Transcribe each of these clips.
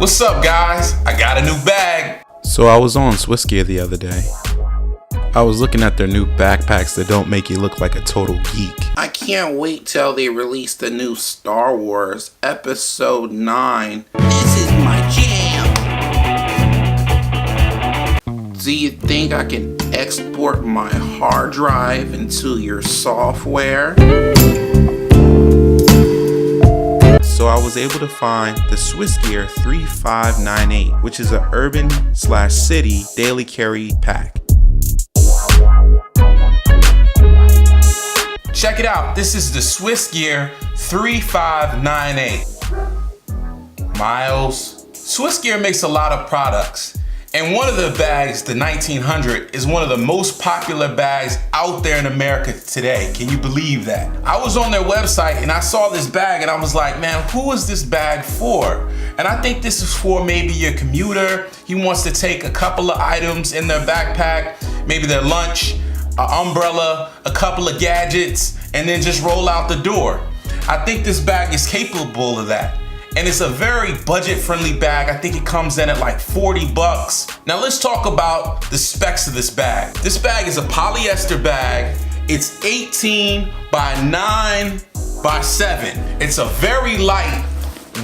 What's up, guys? I got a new bag. So I was on Swissgear the other day. I was looking at their new backpacks that don't make you look like a total geek. I can't wait till they release the new Star Wars Episode 9. This is my jam. Do you think I can export my hard drive into your software? So I was able to find the Swissgear 3598, which is an urban/city daily carry pack. Check it out. This is the Swissgear 3598. Miles. Swissgear makes a lot of products. And one of the bags, the 1900, is one of the most popular bags out there in America today. Can you believe that? I was on their website and I saw this bag and I was like, man, who is this bag for? And I think this is for maybe your commuter. He wants to take a couple of items in their backpack, maybe their lunch, an umbrella, a couple of gadgets, and then just roll out the door. I think this bag is capable of that. And it's a very budget-friendly bag. I think it comes in at like 40 bucks. Now let's talk about the specs of this bag. This bag is a polyester bag. It's 18 by 9 by 7. It's a very light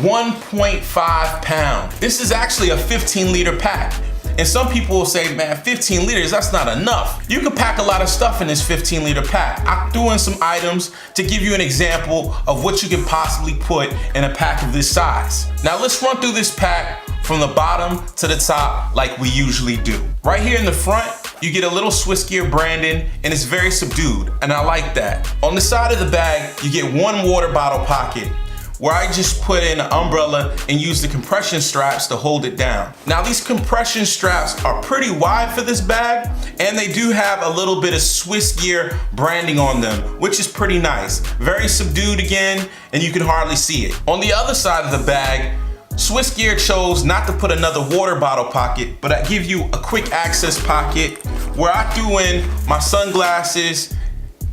1.5 pound. This is actually a 15-liter pack. And some people will say, man, 15 liters, that's not enough. You can pack a lot of stuff in this 15-liter pack. I threw in some items to give you an example of what you can possibly put in a pack of this size. Now let's run through this pack from the bottom to the top like we usually do. Right here in the front, you get a little Swissgear branding and it's very subdued, and I like that. On the side of the bag, you get one water bottle pocket, where I just put in an umbrella and use the compression straps to hold it down. Now these compression straps are pretty wide for this bag, and they do have a little bit of Swissgear branding on them, which is pretty nice. Very subdued again, and you can hardly see it. On the other side of the bag, Swissgear chose not to put another water bottle pocket, but I give you a quick access pocket where I threw in my sunglasses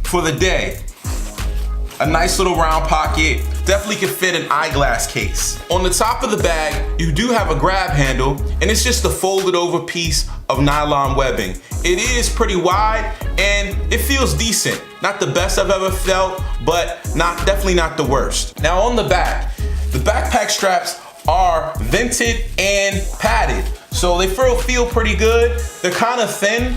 for the day. A nice little round pocket, definitely could fit an eyeglass case. On the top of the bag, you do have a grab handle, and it's just a folded over piece of nylon webbing. It is pretty wide and it feels decent. Not the best I've ever felt, but definitely not the worst. Now on the back, the backpack straps are vented and padded. So they feel pretty good. They're kind of thinner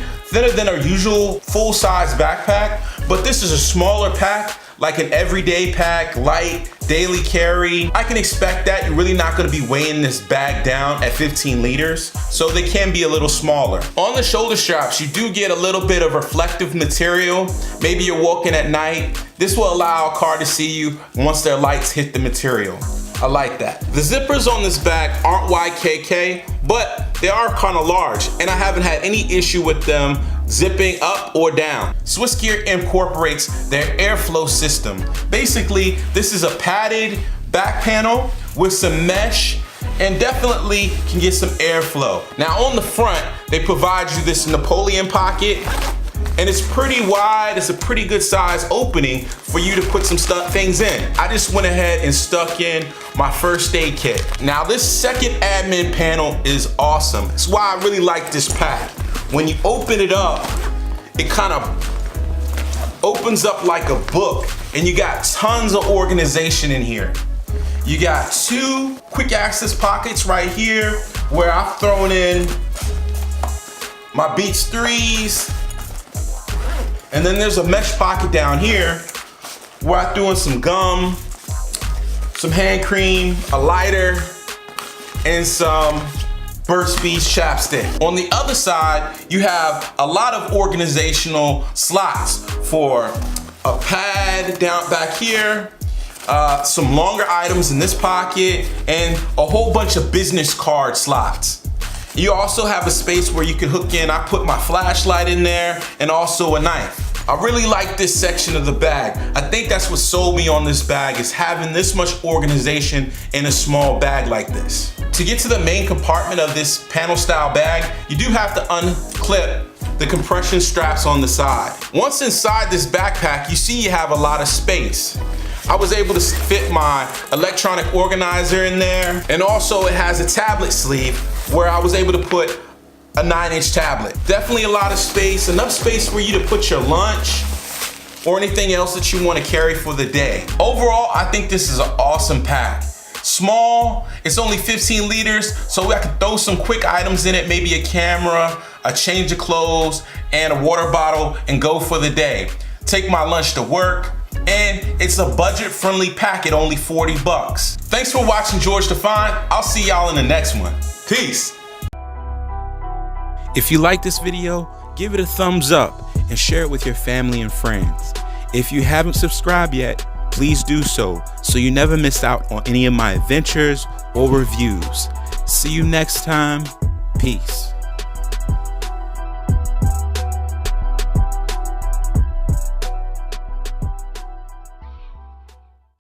than our usual full-size backpack, but this is a smaller pack, like an everyday pack, light, daily carry. I can expect that. You're really not gonna be weighing this bag down at 15 liters, so they can be a little smaller. On the shoulder straps, you do get a little bit of reflective material. Maybe you're walking at night. This will allow a car to see you once their lights hit the material. I like that. The zippers on this bag aren't YKK, but they are kind of large, and I haven't had any issue with them zipping up or down. Swissgear incorporates their airflow system. Basically, this is a padded back panel with some mesh, and definitely can get some airflow. Now on the front, they provide you this Napoleon pocket, and it's pretty wide. It's a pretty good size opening for you to put some things in. I just went ahead and stuck in my first aid kit. Now this second admin panel is awesome. That's why I really like this pack. When you open it up, it kind of opens up like a book, and you got tons of organization in here. You got two quick access pockets right here where I've thrown in my Beats 3s. And then there's a mesh pocket down here where I threw in some gum, some hand cream, a lighter, and some Burt's Bees chapstick. On the other side, you have a lot of organizational slots for a pad down back here, some longer items in this pocket, and a whole bunch of business card slots. You also have a space where you can hook in. I put my flashlight in there and also a knife. I really like this section of the bag. I think that's what sold me on this bag, is having this much organization in a small bag like this. To get to the main compartment of this panel style bag, you do have to unclip the compression straps on the side. Once inside this backpack, you see you have a lot of space. I was able to fit my electronic organizer in there. And also it has a tablet sleeve where I was able to put a 9-inch tablet. Definitely a lot of space, enough space for you to put your lunch or anything else that you want to carry for the day. Overall, I think this is an awesome pack. Small, it's only 15 liters, so I can throw some quick items in it, maybe a camera, a change of clothes, and a water bottle, and go for the day. Take my lunch to work, and it's a budget-friendly pack at only 40 bucks. Thanks for watching George Define. I'll see y'all in the next one. Peace. If you like this video, give it a thumbs up and share it with your family and friends. If you haven't subscribed yet, please do so you never miss out on any of my adventures or reviews. See you next time. Peace.